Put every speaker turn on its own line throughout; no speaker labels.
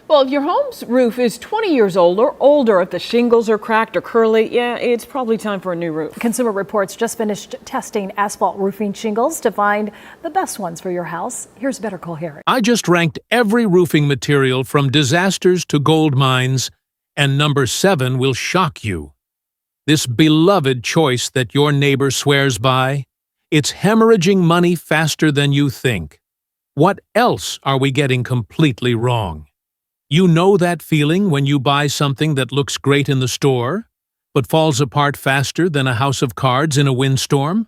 Well, if your home's roof is 20 years old or older, if the shingles are cracked or curly, yeah, it's probably time for a new roof.
Consumer Reports just finished testing asphalt roofing shingles to find the best ones for your house. Here's Better Call Harry.
I just ranked every roofing material from disasters to gold mines, and number 7 will shock you. This beloved choice that your neighbor swears by, it's hemorrhaging money faster than you think. What else are we getting completely wrong? You know that feeling when you buy something that looks great in the store, but falls apart faster than a house of cards in a windstorm?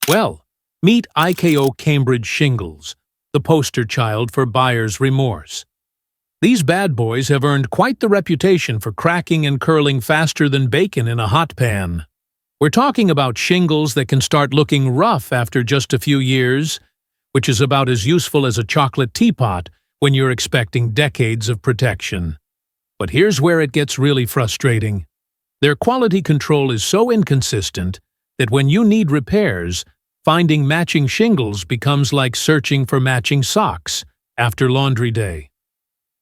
Well, meet IKO Cambridge shingles, the poster child for buyer's remorse. These bad boys have earned quite the reputation for cracking and curling faster than bacon in a hot pan. We're talking about shingles that can start looking rough after just a few years, which is about as useful as a chocolate teapot when you're expecting decades of protection. But here's where it gets really frustrating. Their quality control is so inconsistent that when you need repairs, finding matching shingles becomes like searching for matching socks after laundry day.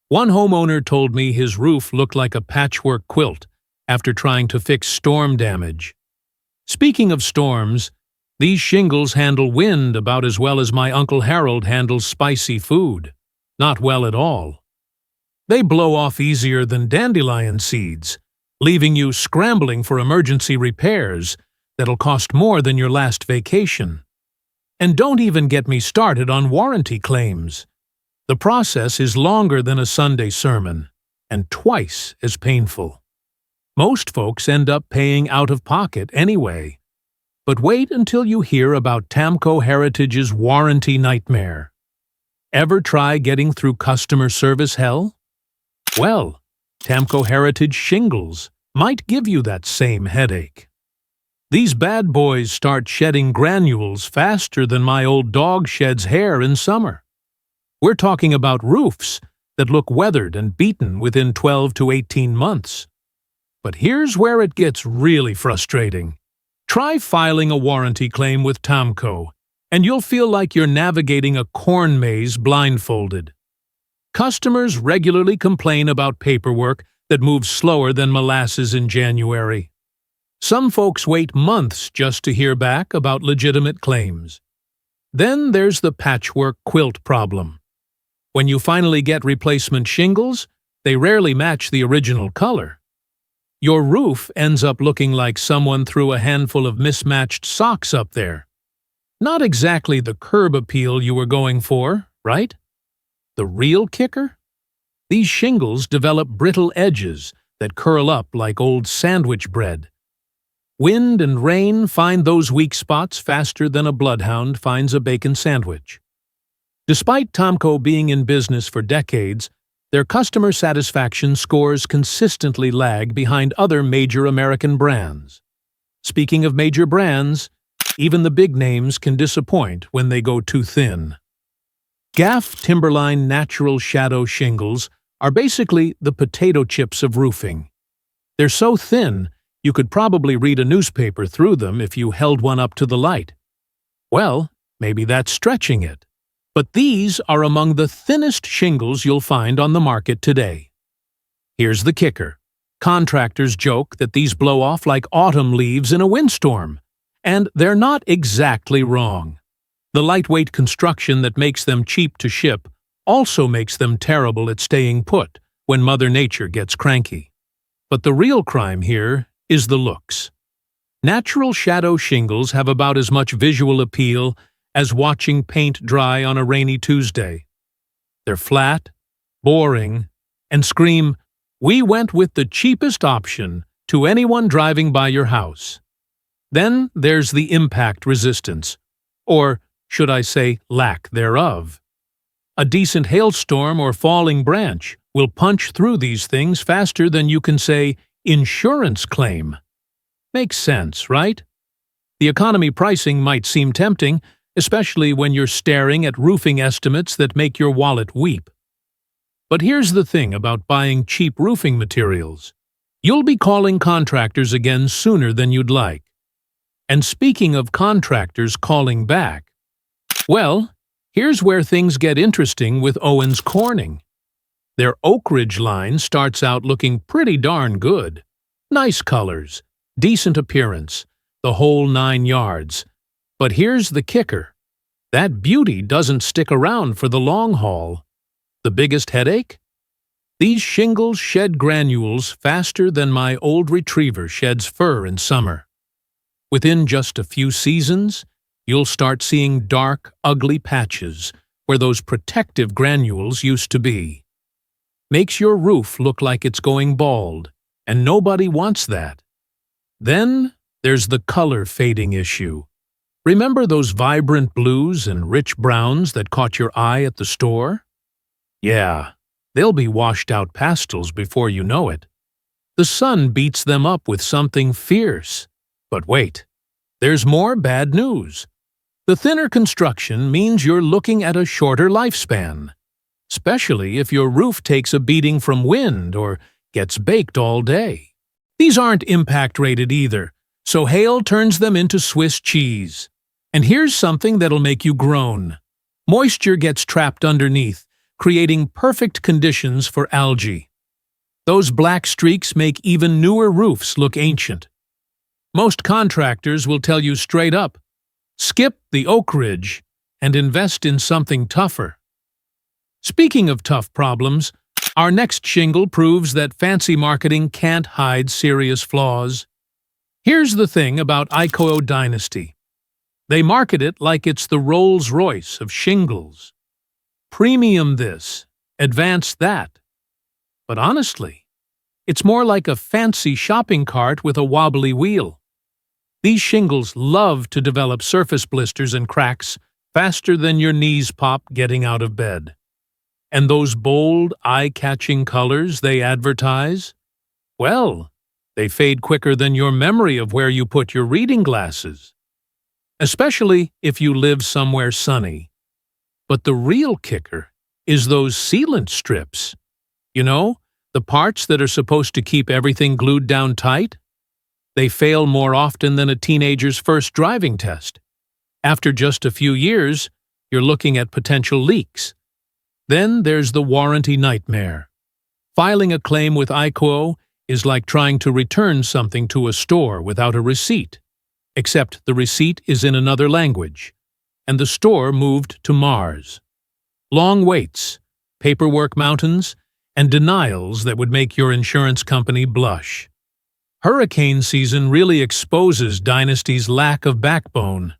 One homeowner told me his roof looked like a patchwork quilt after trying to fix storm damage. Speaking of storms, these shingles handle wind about as well as my Uncle Harold handles spicy food. Not well at all. They blow off easier than dandelion seeds, leaving you scrambling for emergency repairs that'll cost more than your last vacation. And don't even get me started on warranty claims. The process is longer than a Sunday sermon, and twice as painful. Most folks end up paying out of pocket anyway. But wait until you hear about Tamco Heritage's warranty nightmare. Ever try getting through customer service hell? Well, Tamco Heritage shingles might give you that same headache. These bad boys start shedding granules faster than my old dog sheds hair in summer. We're talking about roofs that look weathered and beaten within 12 to 18 months. But here's where it gets really frustrating. Try filing a warranty claim with Tamco, and you'll feel like you're navigating a corn maze blindfolded. Customers regularly complain about paperwork that moves slower than molasses in January. Some folks wait months just to hear back about legitimate claims. Then there's the patchwork quilt problem. When you finally get replacement shingles, they rarely match the original color. Your roof ends up looking like someone threw a handful of mismatched socks up there. Not exactly the curb appeal you were going for, right? The real kicker? These shingles develop brittle edges that curl up like old sandwich bread. Wind and rain find those weak spots faster than a bloodhound finds a bacon sandwich. Despite Tamco being in business for decades, their customer satisfaction scores consistently lag behind other major American brands. Speaking of major brands, even the big names can disappoint when they go too thin. Gaff Timberline Natural Shadow shingles are basically the potato chips of roofing. They're so thin, you could probably read a newspaper through them if you held one up to the light. Well, maybe that's stretching it. But these are among the thinnest shingles you'll find on the market today. Here's the kicker. Contractors joke that these blow off like autumn leaves in a windstorm. And they're not exactly wrong. The lightweight construction that makes them cheap to ship also makes them terrible at staying put when Mother Nature gets cranky. But the real crime here is the looks. Natural shadow shingles have about as much visual appeal as watching paint dry on a rainy Tuesday. They're flat, boring, and scream, "We went with the cheapest option," to anyone driving by your house. Then there's the impact resistance, or should I say lack thereof. A decent hailstorm or falling branch will punch through these things faster than you can say insurance claim. Makes sense, right? The economy pricing might seem tempting, especially when you're staring at roofing estimates that make your wallet weep. But here's the thing about buying cheap roofing materials. You'll be calling contractors again sooner than you'd like. And speaking of contractors calling back, well, here's where things get interesting with Owens Corning. Their Oak Ridge line starts out looking pretty darn good. Nice colors, decent appearance, the whole 9 yards. But here's the kicker. That beauty doesn't stick around for the long haul. The biggest headache? These shingles shed granules faster than my old retriever sheds fur in summer. Within just a few seasons, you'll start seeing dark, ugly patches where those protective granules used to be. Makes your roof look like it's going bald, and nobody wants that. Then there's the color fading issue. Remember those vibrant blues and rich browns that caught your eye at the store? Yeah, they'll be washed out pastels before you know it. The sun beats them up with something fierce. But wait, there's more bad news. The thinner construction means you're looking at a shorter lifespan, especially if your roof takes a beating from wind or gets baked all day. These aren't impact-rated either, so hail turns them into Swiss cheese. And here's something that'll make you groan. Moisture gets trapped underneath, creating perfect conditions for algae. Those black streaks make even newer roofs look ancient. Most contractors will tell you straight up, skip the Oak Ridge and invest in something tougher. Speaking of tough problems, our next shingle proves that fancy marketing can't hide serious flaws. Here's the thing about ICO Dynasty. They market it like it's the Rolls-Royce of shingles. Premium this, advanced that. But honestly, it's more like a fancy shopping cart with a wobbly wheel. These shingles love to develop surface blisters and cracks faster than your knees pop getting out of bed. And those bold, eye-catching colors they advertise? Well, they fade quicker than your memory of where you put your reading glasses. Especially if you live somewhere sunny. But the real kicker is those sealant strips. You know, the parts that are supposed to keep everything glued down tight? They fail more often than a teenager's first driving test. After just a few years, you're looking at potential leaks. Then there's the warranty nightmare. Filing a claim with ICO is like trying to return something to a store without a receipt. Except the receipt is in another language, and the store moved to Mars. Long waits, paperwork mountains, and denials that would make your insurance company blush. Hurricane season really exposes Dynasty's lack of backbone.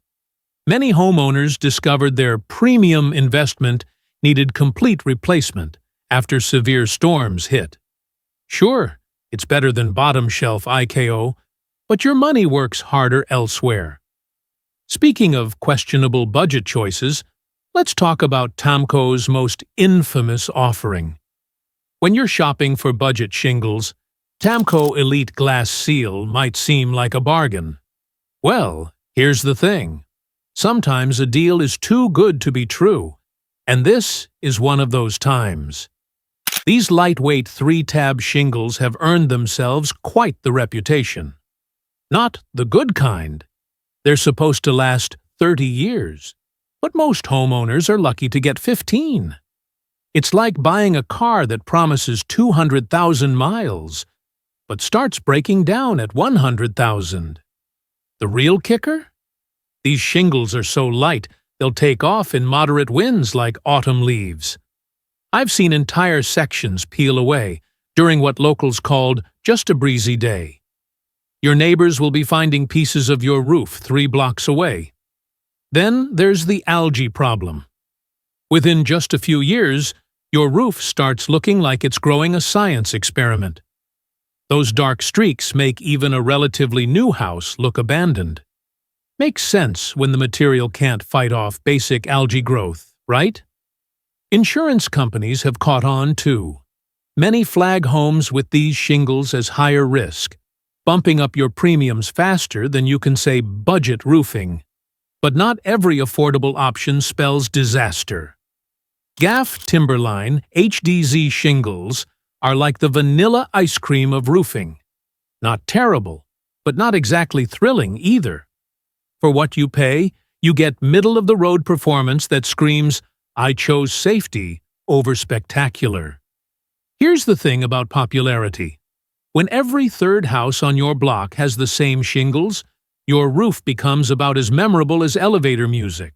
Many homeowners discovered their premium investment needed complete replacement after severe storms hit. Sure, it's better than bottom-shelf IKO, but your money works harder elsewhere. Speaking of questionable budget choices, let's talk about Tamco's most infamous offering. When you're shopping for budget shingles, Tamco Elite Glass Seal might seem like a bargain. Well, here's the thing. Sometimes a deal is too good to be true, and this is one of those times. These lightweight 3-tab shingles have earned themselves quite the reputation. Not the good kind. They're supposed to last 30 years, but most homeowners are lucky to get 15. It's like buying a car that promises 200,000 miles, but starts breaking down at 100,000. The real kicker? These shingles are so light, they'll take off in moderate winds like autumn leaves. I've seen entire sections peel away during what locals called just a breezy day. Your neighbors will be finding pieces of your roof 3 blocks away. Then there's the algae problem. Within just a few years, your roof starts looking like it's growing a science experiment. Those dark streaks make even a relatively new house look abandoned. Makes sense when the material can't fight off basic algae growth, right? Insurance companies have caught on too. Many flag homes with these shingles as higher risk, bumping up your premiums faster than you can say budget roofing. But not every affordable option spells disaster. Gaff Timberline HDZ shingles are like the vanilla ice cream of roofing. Not terrible, but not exactly thrilling either. For what you pay, you get middle-of-the-road performance that screams, "I chose safety over spectacular." Here's the thing about popularity. When every third house on your block has the same shingles, your roof becomes about as memorable as elevator music.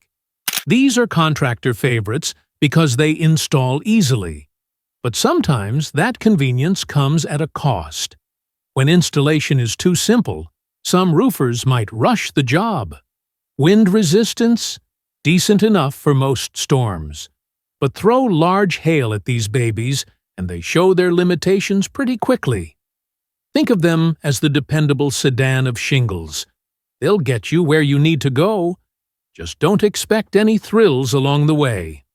These are contractor favorites because they install easily. But sometimes that convenience comes at a cost. When installation is too simple, some roofers might rush the job. Wind resistance? Decent enough for most storms. But throw large hail at these babies, and they show their limitations pretty quickly. Think of them as the dependable sedan of shingles. They'll get you where you need to go. Just don't expect any thrills along the way.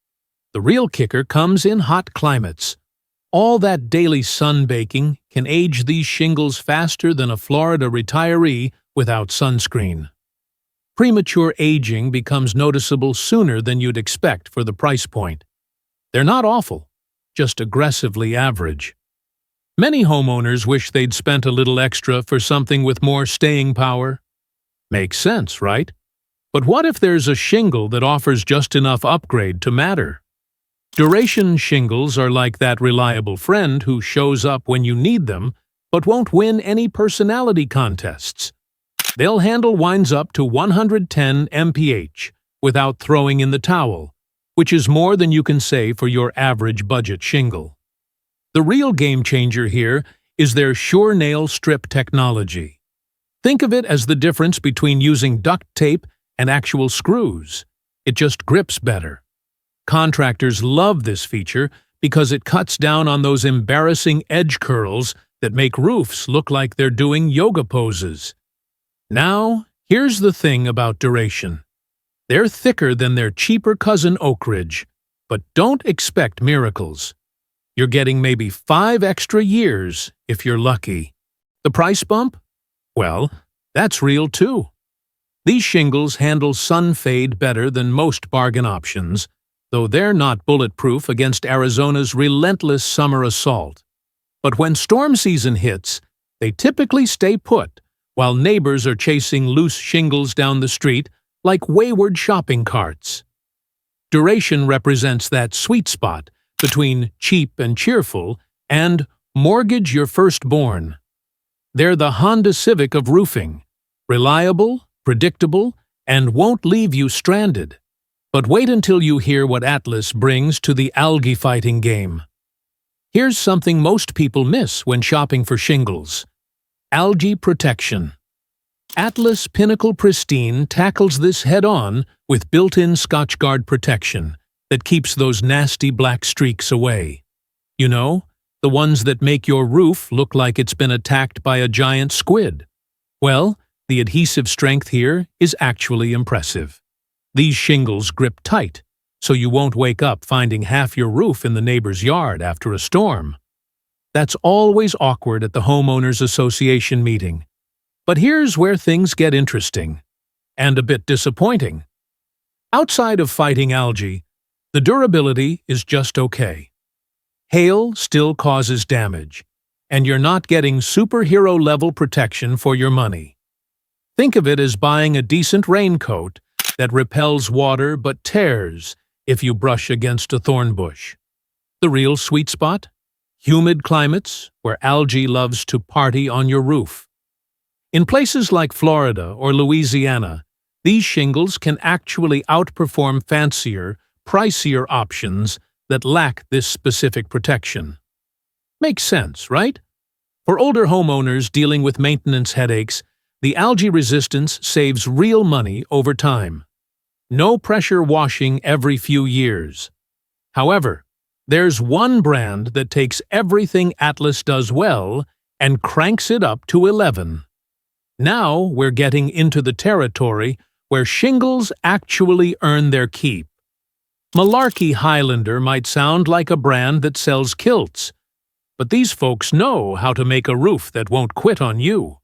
The real kicker comes in hot climates. All that daily sunbaking can age these shingles faster than a Florida retiree without sunscreen. Premature aging becomes noticeable sooner than you'd expect for the price point. They're not awful, just aggressively average. Many homeowners wish they'd spent a little extra for something with more staying power. Makes sense, right? But what if there's a shingle that offers just enough upgrade to matter? Duration shingles are like that reliable friend who shows up when you need them, but won't win any personality contests. They'll handle winds up to 110 mph without throwing in the towel, which is more than you can say for your average budget shingle. The real game changer here is their Sure Nail Strip technology. Think of it as the difference between using duct tape and actual screws. It just grips better. Contractors love this feature because it cuts down on those embarrassing edge curls that make roofs look like they're doing yoga poses. Now, here's the thing about duration. They're thicker than their cheaper cousin Oak Ridge, but don't expect miracles. You're getting maybe 5 extra years if you're lucky. The price bump? Well, that's real too. These shingles handle sun fade better than most bargain options, though they're not bulletproof against Arizona's relentless summer assault. But when storm season hits, they typically stay put, while neighbors are chasing loose shingles down the street like wayward shopping carts. Duration represents that sweet spot between cheap and cheerful and mortgage your firstborn. They're the Honda Civic of roofing, reliable, predictable, and won't leave you stranded. But wait until you hear what Atlas brings to the algae fighting game. Here's something most people miss when shopping for shingles: algae protection. Atlas Pinnacle Pristine tackles this head-on with built-in Scotchgard protection that keeps those nasty black streaks away. You know, the ones that make your roof look like it's been attacked by a giant squid. Well, the adhesive strength here is actually impressive. These shingles grip tight, so you won't wake up finding half your roof in the neighbor's yard after a storm. That's always awkward at the homeowners association meeting. But here's where things get interesting, and a bit disappointing. Outside of fighting algae, the durability is just okay. Hail still causes damage, and you're not getting superhero-level protection for your money. Think of it as buying a decent raincoat that repels water but tears if you brush against a thorn bush. The real sweet spot? Humid climates where algae loves to party on your roof. In places like Florida or Louisiana, these shingles can actually outperform fancier, pricier options that lack this specific protection. Makes sense, right? For older homeowners dealing with maintenance headaches, the algae resistance saves real money over time. No pressure washing every few years. However, there's one brand that takes everything Atlas does well and cranks it up to 11. Now we're getting into the territory where shingles actually earn their keep. Malarkey Highlander might sound like a brand that sells kilts, but these folks know how to make a roof that won't quit on you.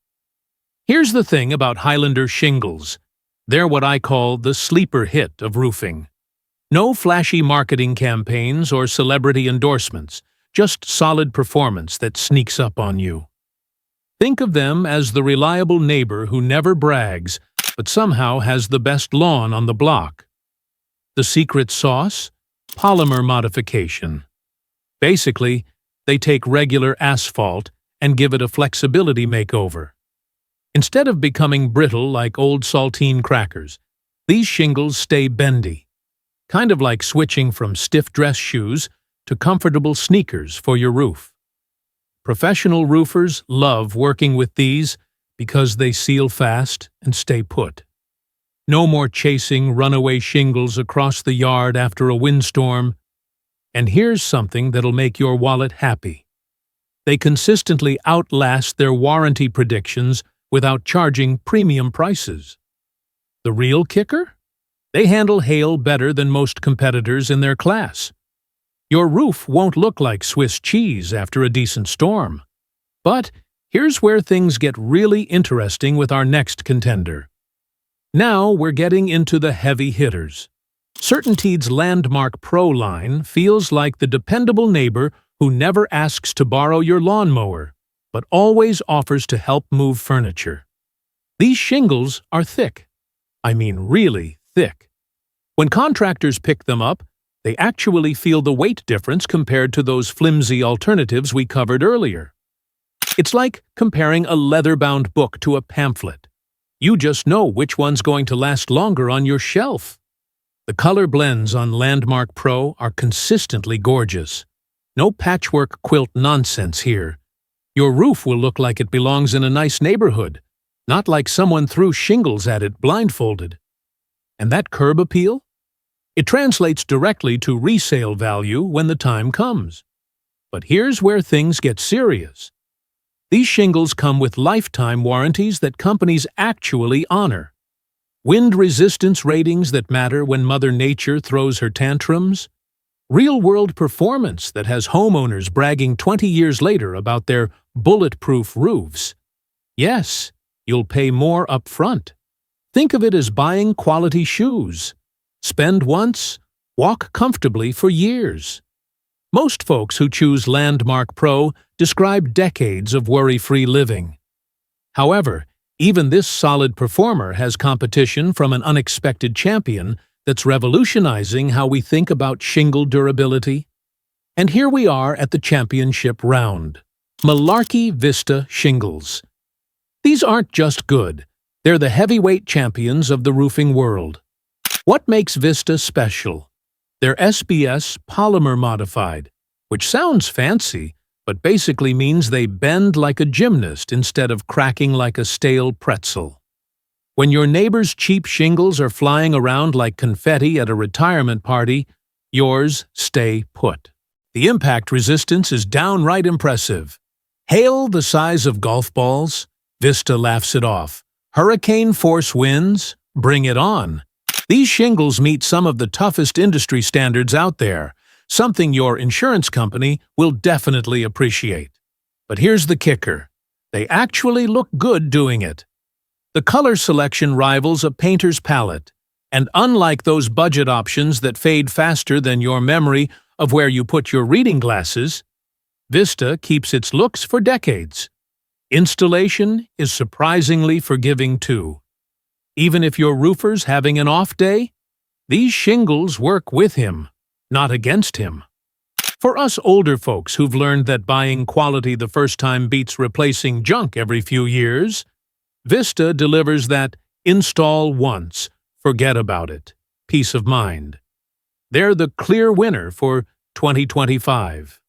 Here's the thing about Highlander shingles. They're what I call the sleeper hit of roofing. No flashy marketing campaigns or celebrity endorsements, just solid performance that sneaks up on you. Think of them as the reliable neighbor who never brags, but somehow has the best lawn on the block. The secret sauce? Polymer modification. Basically, they take regular asphalt and give it a flexibility makeover. Instead of becoming brittle like old saltine crackers, these shingles stay bendy, kind of like switching from stiff dress shoes to comfortable sneakers for your roof. Professional roofers love working with these because they seal fast and stay put. No more chasing runaway shingles across the yard after a windstorm. And here's something that'll make your wallet happy. They consistently outlast their warranty predictions without charging premium prices. The real kicker? They handle hail better than most competitors in their class. Your roof won't look like Swiss cheese after a decent storm. But here's where things get really interesting with our next contender. Now we're getting into the heavy hitters. CertainTeed's Landmark Pro line feels like the dependable neighbor who never asks to borrow your lawnmower, but always offers to help move furniture. These shingles are thick. I mean really thick. When contractors pick them up, they actually feel the weight difference compared to those flimsy alternatives we covered earlier. It's like comparing a leather-bound book to a pamphlet. You just know which one's going to last longer on your shelf. The color blends on Landmark Pro are consistently gorgeous. No patchwork quilt nonsense here. Your roof will look like it belongs in a nice neighborhood, not like someone threw shingles at it blindfolded. And that curb appeal? It translates directly to resale value when the time comes. But here's where things get serious. These shingles come with lifetime warranties that companies actually honor. Wind resistance ratings that matter when Mother Nature throws her tantrums. Real-world performance that has homeowners bragging 20 years later about their bulletproof roofs. Yes, you'll pay more up front. Think of it as buying quality shoes. Spend once, walk comfortably for years. Most folks who choose Landmark Pro describe decades of worry-free living. However, even this solid performer has competition from an unexpected champion that's revolutionizing how we think about shingle durability. And here we are at the championship round. Malarkey Vista Shingles. These aren't just good, they're the heavyweight champions of the roofing world. What makes Vista special? They're SBS polymer modified, which sounds fancy, but basically means they bend like a gymnast instead of cracking like a stale pretzel. When your neighbor's cheap shingles are flying around like confetti at a retirement party, yours stay put. The impact resistance is downright impressive. Hail the size of golf balls? Vista laughs it off. Hurricane force winds? Bring it on. These shingles meet some of the toughest industry standards out there, something your insurance company will definitely appreciate. But here's the kicker. They actually look good doing it. The color selection rivals a painter's palette, and unlike those budget options that fade faster than your memory of where you put your reading glasses, Vista keeps its looks for decades. Installation is surprisingly forgiving too. Even if your roofer's having an off day, these shingles work with him, not against him. For us older folks who've learned that buying quality the first time beats replacing junk every few years, Vista delivers that install once, forget about it, peace of mind. They're the clear winner for 2025.